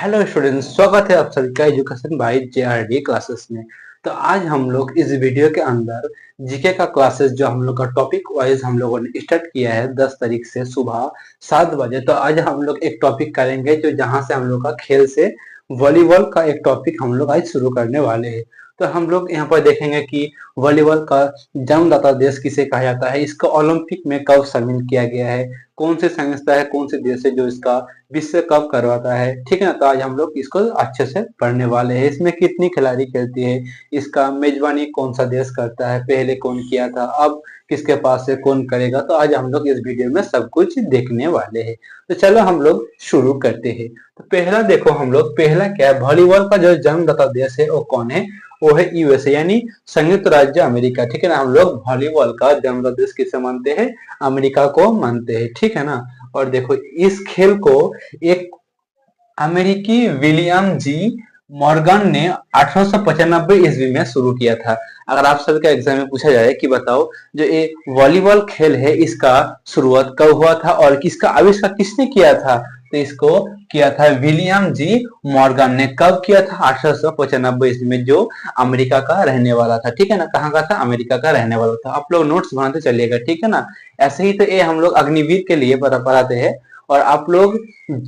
Hello students, स्वागत है आप सभी का एजुकेशन बाय जेआरडी क्लासेस में। तो आज हम लोग इस वीडियो के अंदर जीके का क्लासेस जो हम लोग का टॉपिक वाइज हम लोगों ने स्टार्ट किया है 10 तारीख से सुबह 7 बजे। तो आज हम लोग एक टॉपिक करेंगे जो जहां से हम लोग का खेल से वॉलीबॉल का एक टॉपिक हम लोग आज शुरू करने वाले हैं। तो हम लोग यहाँ पर देखेंगे कि वॉलीबॉल का जन्मदाता देश किसे कहा जाता है, इसको ओलंपिक में कब शामिल किया गया है, कौन सी संस्था है, कौन से देश है जो इसका विश्व कप करवाता है। ठीक है ना। तो आज हम लोग इसको अच्छे से पढ़ने वाले हैं। इसमें कितनी खिलाड़ी खेलती है, इसका मेजबानी कौन सा देश करता है, पहले कौन किया था, अब किसके पास है, कौन करेगा। तो आज हम लोग इस वीडियो में सब कुछ देखने वाले हैं। तो चलो हम लोग शुरू करते हैं। तो पहला देखो, हम लोग पहला क्या है, वॉलीबॉल का जो जन्मदाता देश है वो कौन है, वो है यूएसए यानी संयुक्त राज्य अमेरिका। ठीक है ना। हम लोग वॉलीबॉल का जन्मदाता देश किसे मानते हैं, अमेरिका को मानते हैं। ठीक है ना। और देखो इस खेल को एक अमेरिकी विलियम जी मॉर्गन ने 1895 ईस्वी में शुरू किया था। अगर आप सभी का एग्जाम में पूछा जाए कि बताओ जो ये वॉलीबॉल खेल है इसका शुरुआत कब हुआ था और इसका आविष्कार किसने किया था, तो इसको किया था विलियम जी मॉर्गन ने। कब किया था, 1895 ईस्वी में, जो अमेरिका का रहने वाला था। ठीक है ना। कहाँ का था, अमेरिका का रहने वाला था। आप लोग नोट्स बनाते चलिएगा। ठीक है ना। ऐसे ही तो ये हम लोग अग्निवीर के लिए पढ़ाते हैं। और आप लोग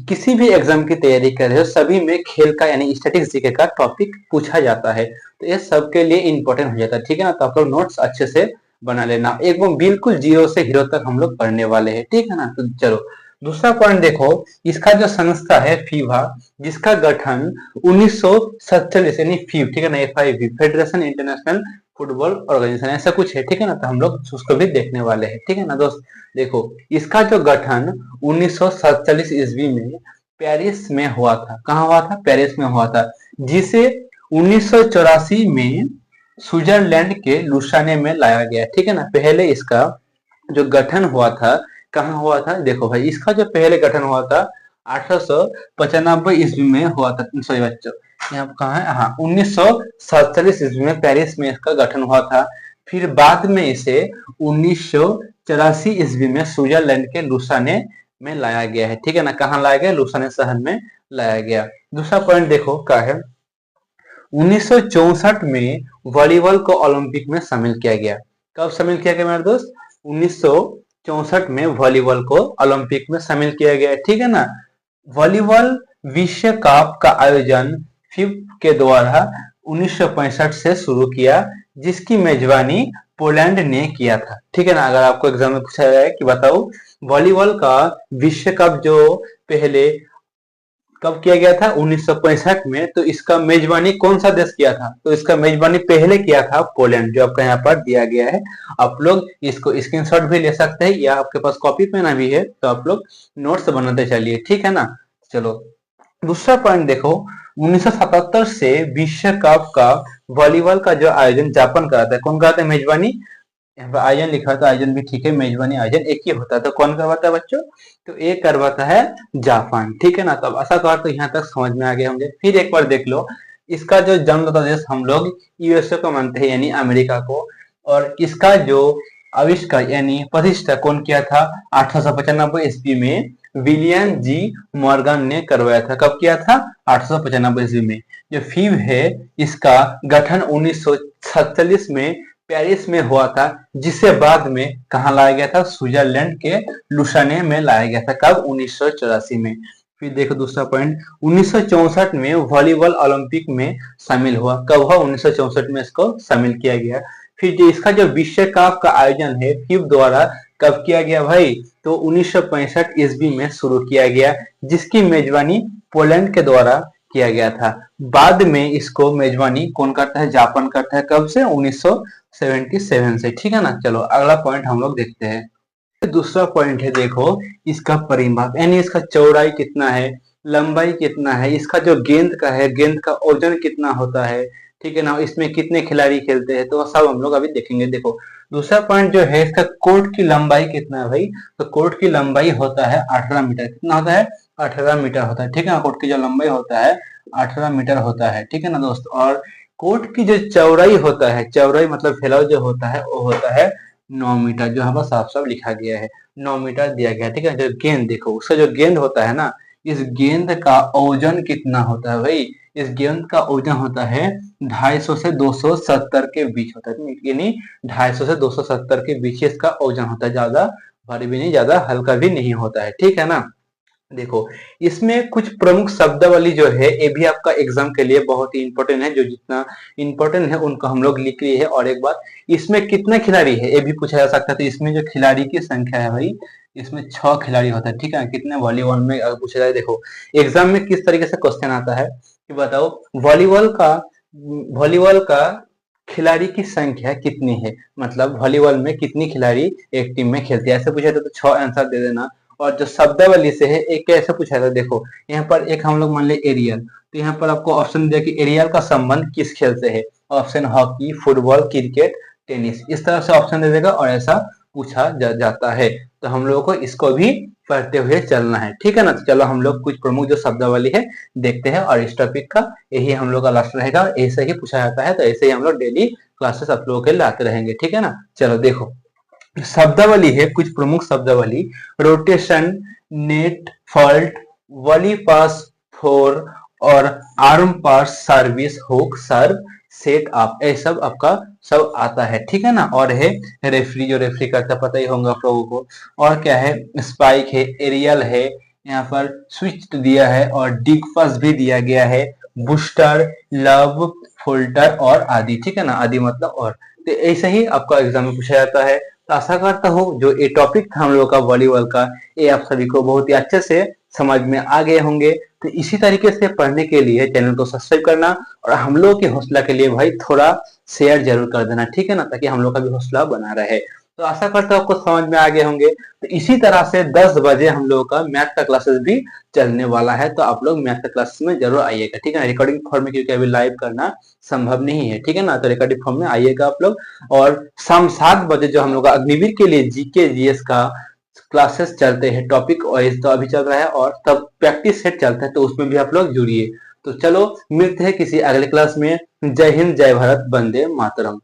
किसी भी एग्जाम की तैयारी कर रहे हो सभी में खेल का यानी स्टैटिक्स जीके का टॉपिक पूछा जाता है। तो ये सबके लिए इंपॉर्टेंट हो जाता है। ठीक है ना। तो आप लोग नोट्स अच्छे से बना लेना। एक वो बिल्कुल जीरो से हीरो तक हम लोग पढ़ने वाले हैं। ठीक है ना। तो चलो दूसरा पॉइंट देखो, इसका जो संस्था है फीफा, जिसका गठन 1947 यानी फीफ, ठीक है ना, FIV federation international football organisation ऐसा कुछ है। ठीक है ना। तो हम लोग उसको भी देखने वाले हैं। ठीक है ना दोस्त। देखो इसका जो गठन 1947 ईस्वी में पेरिस में हुआ था। कहाँ हुआ था, पेरिस में हुआ था, जिसे 1984 में स्विट्जरलैंड के लुसाने में लाया गया। ठीक है ना। पहले इसका जो गठन हुआ था कहाँ हुआ था, देखो भाई इसका जो पहले गठन हुआ था 1895 ईस्वी में हुआ था। सॉरी बच्चों, यहाँ कहाँ है, हाँ 1947 ईस्वी में पेरिस में इसका गठन हुआ था। फिर बाद में इसे 1984 ईस्वी में स्विट्जरलैंड के लुसाने में लाया गया है। ठीक है ना। कहाँ लाया गया, लुसाने शहर में लाया गया। दूसरा पॉइंट देखो क्या है, 1964 में वॉलीबॉल को ओलंपिक में शामिल किया गया। कब शामिल किया गया मेरे दोस्त, 1964 में वॉलीबॉल को ओलंपिक में शामिल किया गया। ठीक है ना। वॉलीबॉल विश्व कप का आयोजन फिफ के द्वारा 1965 से शुरू किया, जिसकी मेजबानी पोलैंड ने किया था। ठीक है ना। अगर आपको एग्जाम में पूछा जाए कि बताओ वॉलीबॉल का विश्व कप जो पहले कब किया गया था, 1965 में, तो इसका मेजबानी कौन सा देश किया था, तो इसका मेजबानी पहले किया था पोलैंड, जो आपका यहाँ पर दिया गया है। आप लोग इसको स्क्रीनशॉट भी ले सकते हैं या आपके पास कॉपी पेन भी है तो आप लोग नोट्स बनाते चलिए। ठीक है ना। चलो दूसरा पॉइंट देखो, 1977 से विश्व कप का वॉलीबॉल का जो आयोजन जापान कराता है, कौन कराता है मेजबानी, यहाँ पर आयोजन लिखा था, आयोजन भी ठीक है, मेजबानी आयोजन एक ही होता है। तो कौन करवाता है बच्चों, तो एक करवाता है जापान। ठीक है ना। तो आशा करो तो यहाँ तक समझ में आ गए होंगे। फिर एक बार देख लो, इसका जो जन्मदाता देश हम लोग यूएसए को मानते हैं यानी अमेरिका को। और इसका जो आविष्कार यानी प्रतिष्ठा कौन किया था, 1895 ईस्वी में विलियम जी मॉर्गन ने करवाया था। कब किया था, 1895 ईस्वी में। जो फीव है इसका गठन 1947 में पेरिस में हुआ था, जिसे बाद में कहा लाया गया था, स्विट्जरलैंड के लुसाने में लाया गया था। कब, 1984 में। फिर देखो दूसरा पॉइंट, 1964 में वॉलीबॉल ओलंपिक में शामिल हुआ। कब हुआ, 1964 में इसको शामिल किया गया। फिर जो इसका जो विश्व कप का आयोजन है फिफ द्वारा कब किया गया भाई, तो 1965 ईस्वी में शुरू किया गया, जिसकी मेजबानी पोलैंड के द्वारा किया गया था। बाद में इसको मेजबानी कौन करता है, जापान करता है। कब से, 1977 से। ठीक है ना। चलो अगला पॉइंट हम लोग देखते हैं। दूसरा पॉइंट है, देखो इसका परिमाप यानी इसका चौड़ाई कितना है, लंबाई कितना है, इसका जो गेंद का है, गेंद का ओजन कितना होता है। ठीक है ना। इसमें कितने खिलाड़ी खेलते हैं, तो सब हम लोग अभी देखेंगे। देखो दूसरा पॉइंट जो है, इसका कोर्ट की लंबाई कितना है भाई, तो कोर्ट की लंबाई होता है 18 मीटर। कितना होता है, 18 मीटर होता है। ठीक है ना। कोर्ट की जो लंबाई होता है 18 मीटर होता है। ठीक है ना दोस्त। और कोर्ट की जो चौड़ाई होता है, चौड़ाई मतलब फैलाव जो होता है वो होता है 9 मीटर, जो यहाँ पर साफ साफ लिखा गया है, 9 मीटर दिया गया है। ठीक है। जो गेंद देखो, उसका जो गेंद होता है ना, इस गेंद का ओजन कितना होता है भाई? इस गेंद का ओजन होता है 250 से 270 के बीच होता है, यानी 250 से 270 के बीच इसका ओजन होता है, ज्यादा भारी भी नहीं, ज्यादा हल्का भी नहीं होता है, ठीक है ना। देखो, इसमें कुछ प्रमुख शब्दावली जो है ये भी आपका एग्जाम के लिए बहुत ही इंपॉर्टेंट है, जो जितना इंपॉर्टेंट है उनको हम लोग लिख लिए है। और एक बात, इसमें कितने खिलाड़ी है ये भी पूछा जा सकता है। तो इसमें जो खिलाड़ी की संख्या है भाई, इसमें 6 खिलाड़ी होता है, ठीक है। कितने वॉलीबॉल में अगर पूछा जाए, देखो एग्जाम में किस तरीके से क्वेश्चन आता है कि बताओ वॉलीबॉल का खिलाड़ी की संख्या कितनी है, मतलब वॉलीबॉल में कितनी खिलाड़ी एक टीम में खेलती है, ऐसे पूछा था तो 6 आंसर दे देना। और जो शब्दावली से है एक कैसे पूछा था, देखो यहाँ पर एक हम लोग मान ले एरियल, तो यहाँ पर आपको ऑप्शन दिया कि एरियल का संबंध किस खेल से है, option hockey, football, cricket, tennis, इस तरह से ऑप्शन दे देगा और ऐसा पूछा जाता है। तो हम लोगों को इसको भी पढ़ते हुए चलना है, ठीक है ना। तो चलो हम लोग कुछ प्रमुख जो शब्दावली है देखते हैं, और इस टॉपिक का यही हम लोग का लास्ट रहेगा, ऐसे ही पूछा जाता है, तो ऐसे ही हम लोग डेली क्लासेस आप लोगों के लाते रहेंगे, ठीक है ना। चलो देखो, शब्दावली है कुछ प्रमुख शब्दावली, रोटेशन, नेट फॉल्ट, वॉली पास, फोर और आर्म पास, सर्विस, हुक, सर्व, सेट अप, ये सब आपका सब आता है, ठीक है ना। और है रेफरी, जो रेफरी करता पता ही होगा आप लोगों को। और क्या है, स्पाइक है, एरियल है, यहाँ पर स्विच दिया है, और डिग पास भी दिया गया है, बूस्टर, लव, फोल्टर और आदि, ठीक है ना। आदि मतलब और, तो ऐसे ही आपका एग्जाम में पूछा जाता है। तो आशा करता हूँ जो ये टॉपिक था हम लोग का वॉलीबॉल का, ये आप सभी को बहुत ही अच्छे से समझ में आ गए होंगे। तो इसी तरीके से पढ़ने के लिए चैनल को सब्सक्राइब करना, और हम लोग के हौसला के लिए भाई थोड़ा शेयर जरूर कर देना, ठीक है ना, ताकि हम लोग का भी हौसला बना रहे। तो आशा करता हूँ आपको समझ में आ गए होंगे। तो इसी तरह से 10 बजे हम लोगों का मैथ का क्लासेस भी चलने वाला है, तो आप लोग मैथ का क्लासेस में जरूर आइएगा, ठीक है ना। रिकॉर्डिंग फॉर्म में, क्योंकि अभी लाइव करना संभव नहीं है, ठीक है ना, तो रिकॉर्डिंग फॉर्म में आइएगा आप लोग। और शाम 7 बजे जो हम लोग का अग्निवीर के लिए जीके जीएस का क्लासेस चलते हैं, टॉपिक वाइज तो अभी चल रहा है, और तब प्रैक्टिस सेट चलता है, तो उसमें भी आप लोग जुड़िए। तो चलो मिलते हैं किसी अगले क्लास में। जय हिंद, जय भारत, वंदे मातरम।